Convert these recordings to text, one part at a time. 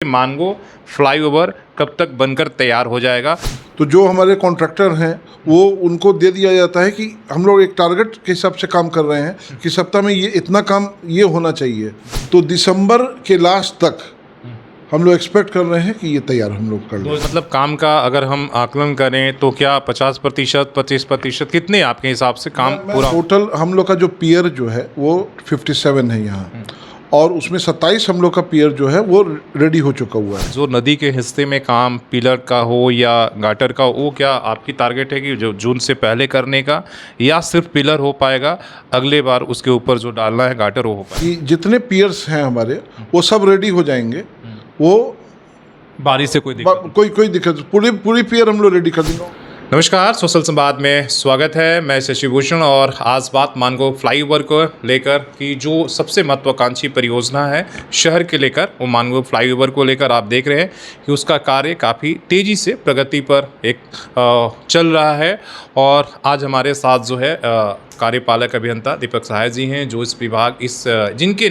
Mango flyover कब तक बनकर तैयार हो जाएगा? तो जो हमारे कॉन्ट्रैक्टर हैं वो उनको दे दिया जाता है कि हम लोग एक टारगेट के हिसाब से काम कर रहे हैं कि सप्ताह में ये इतना काम ये होना चाहिए। तो दिसंबर के लास्ट तक हम लोग एक्सपेक्ट कर रहे हैं कि ये तैयार हम लोग कर तो लें। मतलब काम का अगर हम आकलन करें तो क्या 50%, 25% कितने आपके हिसाब से काम पूरा? टोटल हम लोग का जो पियर जो है वो 57 है यहाँ, और उसमें 27 हम लोग का पियर जो है वो रेडी हो चुका हुआ है। जो नदी के हिस्से में काम पिलर का हो या गाटर का हो, वो क्या आपकी टारगेट है कि जो जून से पहले करने का, या सिर्फ पिलर हो पाएगा, अगले बार उसके ऊपर जो डालना है गाटर वो हो पाएगा? कि जितने पियर्स हैं हमारे वो सब रेडी हो जाएंगे। वो बारिश से कोई दिक्कत? कोई दिक्कत, पूरी पियर हम लोग रेडी कर देंगे। नमस्कार, सोशल संवाद में स्वागत है। मैं शशि भूषण और आज बात मानगो फ्लाईओवर को लेकर कि जो सबसे महत्वाकांक्षी परियोजना है शहर के लेकर, वो मानगो फ्लाईओवर को लेकर आप देख रहे हैं कि उसका कार्य काफ़ी तेज़ी से प्रगति पर चल रहा है। और आज हमारे साथ जो है कार्यपालक अभियंता दीपक सहाय जी हैं, जो जिनके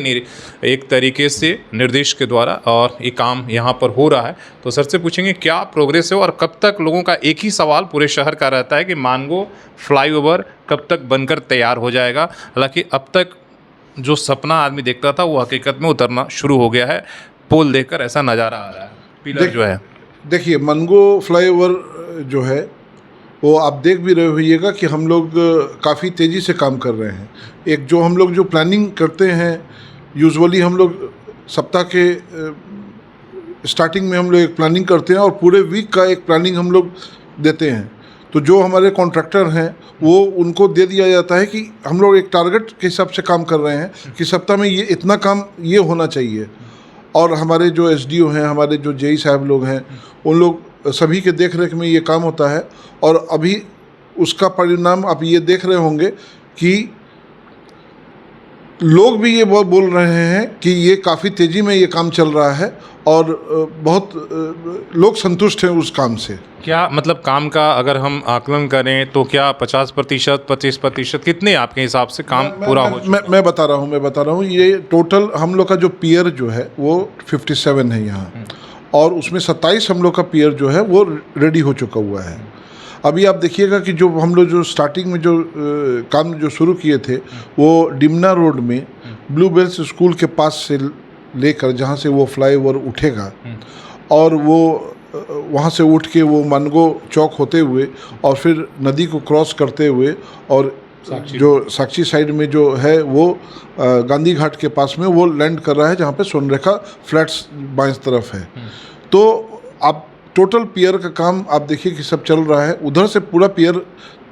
एक तरीके से निर्देश के द्वारा और ये काम यहाँ पर हो रहा है। तो सर से पूछेंगे क्या प्रोग्रेस है और कब तक। लोगों का एक ही सवाल पूरे शहर का रहता है कि मानगो फ्लाईओवर कब तक बनकर तैयार हो जाएगा। हालांकि अब तक जो सपना आदमी देखता था वो हकीकत में उतरना शुरू हो गया है। पोल देखकर ऐसा नज़ारा आ रहा है। पिलर जो है, देखिए मानगो फ्लाईओवर जो है वो आप देख भी रहे होइएगा कि हम लोग काफ़ी तेज़ी से काम कर रहे हैं। एक जो हम लोग जो प्लानिंग करते हैं, यूजुअली हम लोग सप्ताह के स्टार्टिंग में हम लोग एक प्लानिंग करते हैं और पूरे वीक का एक प्लानिंग हम लोग देते हैं। तो जो हमारे कॉन्ट्रैक्टर हैं वो उनको दे दिया जाता है कि हम लोग एक टारगेट के हिसाब से काम कर रहे हैं कि सप्ताह में ये इतना काम ये होना चाहिए। और हमारे जो एसडीओ हैं, हमारे जो जेई साहब लोग हैं, उन लोग सभी के देख रेख में ये काम होता है। और अभी उसका परिणाम आप ये देख रहे होंगे कि लोग भी ये बहुत बोल रहे हैं कि ये काफ़ी तेज़ी में ये काम चल रहा है और बहुत लोग संतुष्ट हैं उस काम से। क्या मतलब काम का अगर हम आकलन करें तो क्या 50%, 25% कितने आपके हिसाब से काम पूरा हो चुका? मैं बता रहा हूँ ये टोटल हम लोग का जो पियर जो है वो 57 है यहाँ, और उसमें 27 हम लोग का पियर जो है वो रेडी हो चुका हुआ है। अभी आप देखिएगा कि जो हम लोग जो स्टार्टिंग में जो काम जो शुरू किए थे वो डिमना रोड में ब्लू बेल्स स्कूल के पास से लेकर जहाँ से वो फ्लाईओवर उठेगा, और वो वहाँ से उठ के वो मानगो चौक होते हुए और फिर नदी को क्रॉस करते हुए और जो साक्षी साइड में जो है वो गांधी घाट के पास में वो लैंड कर रहा है, जहाँ पे स्वर्णरेखा फ्लैट्स बाएं तरफ है। तो आप टोटल पियर का काम आप देखिए कि सब चल रहा है। उधर से पूरा पियर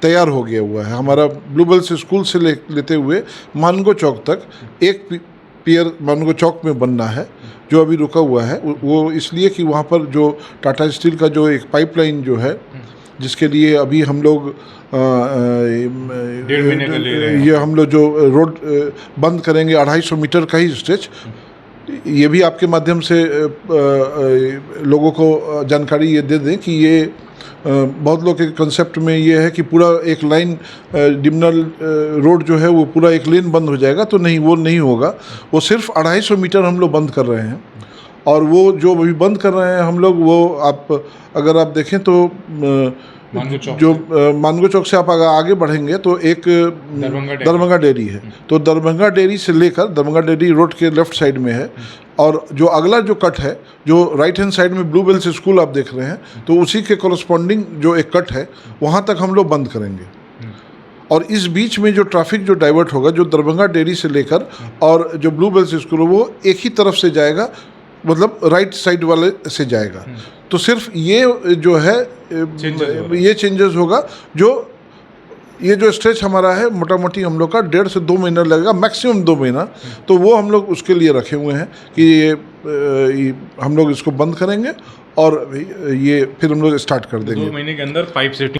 तैयार हो गया हुआ है। हमारा ब्लू बेल्स स्कूल से लेते हुए मानगो चौक तक एक पियर मानगो चौक में बनना है, जो अभी रुका हुआ है। वो इसलिए कि वहाँ पर जो टाटा स्टील का जो एक पाइपलाइन जो है, जिसके लिए अभी हम लोग ये हम लोग जो रोड बंद करेंगे 250 मीटर का ही स्ट्रेच, ये भी आपके माध्यम से लोगों को जानकारी ये दे दें कि ये बहुत लोग के कंसेप्ट में ये है कि पूरा एक लाइन डिमनल रोड जो है वो पूरा एक लेन बंद हो जाएगा। तो नहीं, वो नहीं होगा। वो सिर्फ 250 मीटर हम लोग बंद कर रहे हैं। और वो जो अभी बंद कर रहे हैं हम लोग, वो आप अगर आप देखें तो मानगो चौक से आप आगे बढ़ेंगे तो एक दरभंगा डेयरी है। तो दरभंगा डेयरी से लेकर दरभंगा डेयरी रोड के लेफ्ट साइड में है, और जो अगला जो कट है जो राइट हैंड साइड में ब्लू बेल्स स्कूल आप देख रहे हैं, तो उसी के कॉरस्पॉन्डिंग जो एक कट है वहाँ तक हम लोग बंद करेंगे। और इस बीच में जो ट्रैफिक जो डाइवर्ट होगा, जो दरभंगा डेयरी से लेकर और जो ब्लू बेल्स स्कूल है, वो एक ही तरफ से जाएगा, मतलब राइट साइड वाले से जाएगा। तो सिर्फ ये जो है ये चेंजेस होगा। जो ये जो स्ट्रेच हमारा है मोटा मोटी हम लोग का 1.5 से 2 महीना लगेगा, मैक्सिमम 2 महीना। तो वो हम लोग उसके लिए रखे हुए हैं कि ये हम लोग इसको बंद करेंगे और ये फिर हम लोग स्टार्ट कर देंगे 2 महीने के अंदर पाइप सेटिंग।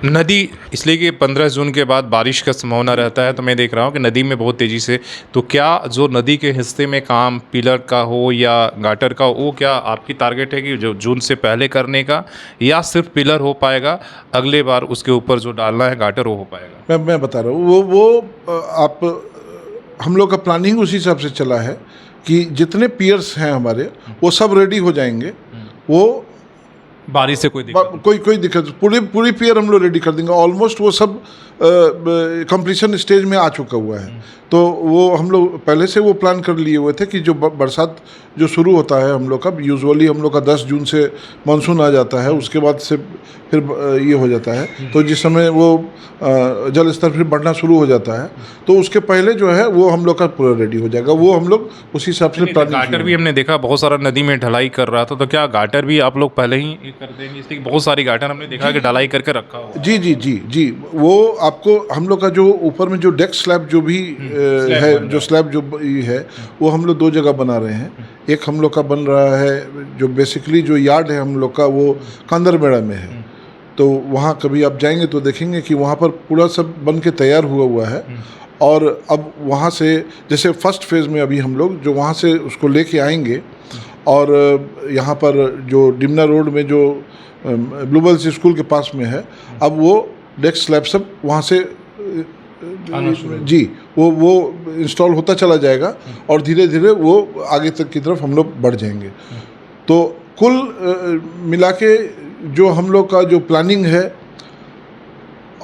नदी इसलिए कि 15 जून के बाद बारिश का संभावना रहता है, तो मैं देख रहा हूँ कि नदी में बहुत तेज़ी से। तो क्या जो नदी के हिस्से में काम पिलर का हो या गाटर का हो, वो क्या आपकी टारगेट है कि जो जून से पहले करने का, या सिर्फ पिलर हो पाएगा, अगले बार उसके ऊपर जो डालना है गाटर वो हो पाएगा? मैं बता रहा हूँ वो आप हम लोग का प्लानिंग उसी हिसाब से चला है। कि जितने पियर्स हैं हमारे वो सब रेडी हो जाएंगे। वो बारिश से कोई दिक्कत कोई दिक्कत, पूरी पियर हम लोग रेडी कर देंगे। ऑलमोस्ट वो सब कंप्लीशन स्टेज में आ चुका हुआ है। तो वो हम लोग पहले से वो प्लान कर लिए हुए थे कि जो बरसात जो शुरू होता है हम लोग का, यूजुअली हम लोग का 10 जून से मानसून आ जाता है, उसके बाद से फिर ये हो जाता है। तो जिस समय वो जल स्तर फिर बढ़ना शुरू हो जाता है, तो उसके पहले जो है वो हम लोग का पूरा रेडी हो जाएगा। वो हम लोग उसी हिसाब से प्लानिंग। गाटर भी हमने देखा बहुत सारा नदी में ढलाई कर रहा था, तो क्या गाटर भी आप लोग पहले ही कर देंगे? इसलिए बहुत सारी गाटर हमने देखा कि ढलाई करके रखा हुआ। जी जी जी जी, वो आपको हम लोग का जो ऊपर में जो डेक स्लैब जो भी है, जो स्लैब जो है, वो हम लोग 2 जगह बना रहे हैं। एक हम लोग का बन रहा है जो बेसिकली जो यार्ड है हम लोग का, वो कांदरबेड़ा में है। तो वहाँ कभी आप जाएंगे तो देखेंगे कि वहाँ पर पूरा सब बन के तैयार हुआ है। और अब वहाँ से जैसे फर्स्ट फेज़ में अभी हम लोग जो वहाँ से उसको लेके आएंगे, और यहाँ पर जो डिमना रोड में जो ब्लूबेल्स स्कूल के पास में है, अब वो डेक स्लैब सब वहाँ से जी वो इंस्टॉल होता चला जाएगा, और धीरे धीरे वो आगे तक की तरफ हम लोग बढ़ जाएंगे। तो कुल मिला के जो हम लोग का जो प्लानिंग है,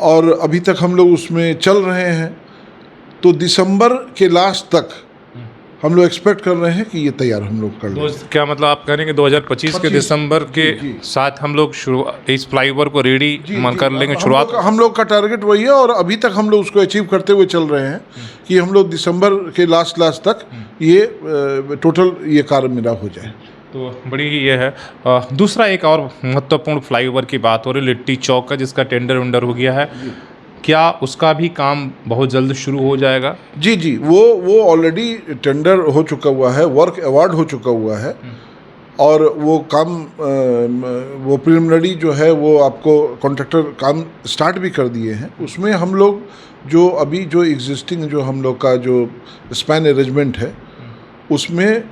और अभी तक हम लोग उसमें चल रहे हैं, तो दिसंबर के लास्ट तक हम लोग एक्सपेक्ट कर रहे हैं कि ये तैयार हम लोग कर लेंगे। क्या मतलब आप कह रहे हैं कि 2025 के दिसंबर के साथ हम लोग इस फ्लाईओवर को रेडी कर लेंगे? शुरुआत हम लोग का टारगेट वही है, और अभी तक हम लोग उसको अचीव करते हुए चल रहे हैं कि हम लोग दिसंबर के लास्ट तक ये टोटल ये कार्य मेरा हो जाए। तो बड़ी ही ये है। दूसरा एक और महत्वपूर्ण फ्लाईओवर की बात हो रही, लिट्टी चौक का, जिसका टेंडर वेंडर हो गया है। क्या उसका भी काम बहुत जल्द शुरू हो जाएगा? जी जी, वो ऑलरेडी टेंडर हो चुका हुआ है, वर्क अवार्ड हो चुका हुआ है, और वो काम वो प्रिलिमिनरी जो है वो आपको कॉन्ट्रैक्टर काम स्टार्ट भी कर दिए हैं। उसमें हम लोग जो अभी जो एग्जिस्टिंग जो हम लोग का जो स्पैन अरेंजमेंट है, उसमें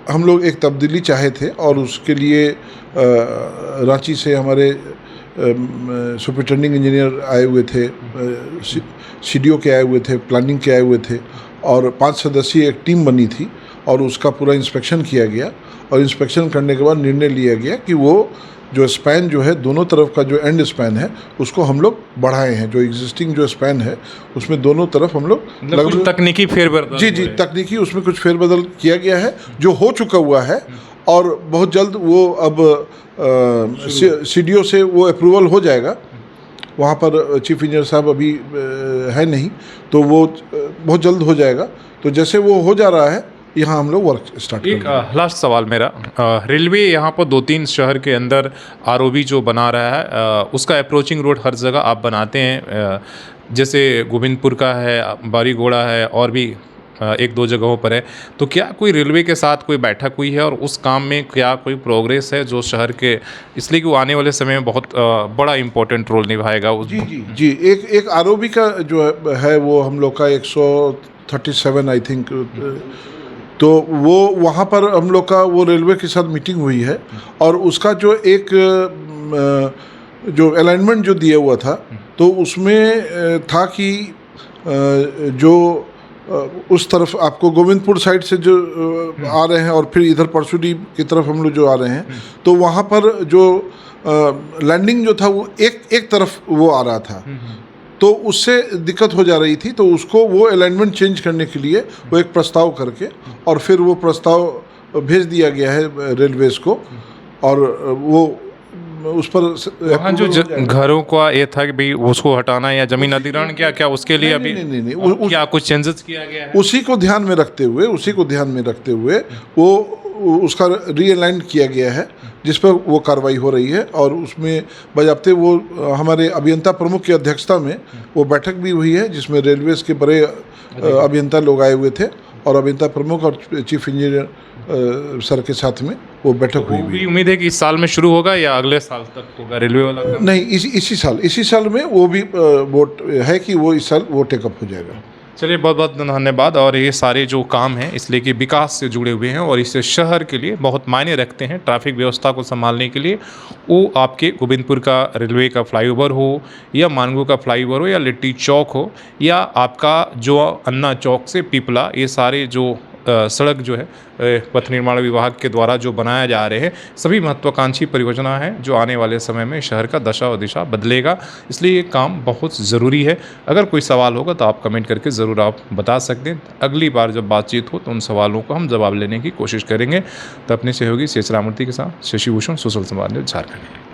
हम लोग एक तब्दीली चाहे थे, और उसके लिए रांची से हमारे सुपरिटेंडिंग इंजीनियर आए हुए थे, सीडीओ के आए हुए थे, प्लानिंग के आए हुए थे, और 5 सदस्यीय एक टीम बनी थी, और उसका पूरा इंस्पेक्शन किया गया। और इंस्पेक्शन करने के बाद निर्णय लिया गया कि वो जो स्पैन जो है, दोनों तरफ का जो एंड स्पैन है, उसको हम लोग बढ़ाए हैं। जो एग्जिस्टिंग जो स्पैन है उसमें दोनों तरफ हम लोग लगभग तकनीकी फेरबदल। जी जी, तकनीकी उसमें कुछ फेरबदल किया गया है, जो हो चुका हुआ है, और बहुत जल्द वो अब सीडीओ से वो अप्रूवल हो जाएगा। वहाँ पर चीफ इंजीनियर साहब अभी है नहीं, तो वो बहुत जल्द हो जाएगा। तो जैसे वो हो जा रहा है, यहाँ हम लोग वर्क स्टार्ट एक लास्ट सवाल मेरा, रेलवे यहाँ पर 2-3 शहर के अंदर आरओबी जो बना रहा है, उसका अप्रोचिंग रोड हर जगह आप बनाते हैं, जैसे गोविंदपुर का है, बारीगोड़ा है, और भी 1-2 जगहों पर है। तो क्या कोई रेलवे के साथ कोई बैठक हुई है, और उस काम में क्या कोई प्रोग्रेस है जो शहर के, इसलिए कि वो आने वाले समय में बहुत बड़ा इम्पोर्टेंट रोल निभाएगा? जी जी जी, एक आरओबी का जो है वो हम लोग का 137 आई थिंक, तो वो वहाँ पर हम लोग का वो रेलवे के साथ मीटिंग हुई है, और उसका जो एक जो अलाइनमेंट जो दिया हुआ था, तो उसमें था कि जो उस तरफ आपको गोविंदपुर साइड से जो आ रहे हैं, और फिर इधर परसुडी की तरफ हम लोग जो आ रहे हैं, तो वहाँ पर जो लैंडिंग जो था वो एक तरफ वो आ रहा था, तो उससे दिक्कत हो जा रही थी। तो उसको वो अलाइनमेंट चेंज करने के लिए वो एक प्रस्ताव करके, और फिर वो प्रस्ताव भेज दिया गया है रेलवेज़ को, और वो उस पर वहाँ जो घरों का ये था कि भाई उसको हटाना या जमीन अधिग्रहण क्या उसके लिए अभी नहीं, क्या कुछ चेंजेस किया गया है? उसी को ध्यान में रखते हुए वो उसका रीअलाइन किया गया है, जिस पर वो कार्रवाई हो रही है। और उसमें बजाते वो हमारे अभियंता प्रमुख की अध्यक्षता में वो बैठक भी हुई है, जिसमें रेलवेज़ के बड़े अभियंता लोग आए हुए थे, और अभियंता प्रमुख और चीफ इंजीनियर सर के साथ में वो बैठक हुई। भी उम्मीद है कि इस साल में शुरू होगा या अगले साल तक होगा रेलवे वाला काम? नहीं, इसी साल में वो भी वोट है कि वो इस साल वो टेकअप हो जाएगा। चलिए, बहुत बहुत धन्यवाद। और ये सारे जो काम हैं इसलिए कि विकास से जुड़े हुए हैं, और इससे शहर के लिए बहुत मायने रखते हैं, ट्रैफिक व्यवस्था को संभालने के लिए। वो आपके गोविंदपुर का रेलवे का फ्लाईओवर हो, या मानगो का फ्लाईओवर हो, या लिट्टी चौक हो, या आपका जो अन्ना चौक से पिपला, ये सारे जो सड़क जो है पथ निर्माण विभाग के द्वारा जो बनाया जा रहे हैं सभी महत्वाकांक्षी परियोजना हैं जो आने वाले समय में शहर का दशा और दिशा बदलेगा। इसलिए ये काम बहुत ज़रूरी है। अगर कोई सवाल होगा तो आप कमेंट करके ज़रूर आप बता सकते हैं। अगली बार जब बातचीत हो तो उन सवालों को हम जवाब लेने की कोशिश करेंगे। तो अपने सहयोगी शेष रामूर्ति के साथ शशि भूषण, सोशल संवाद न्यूज़ झारखंड।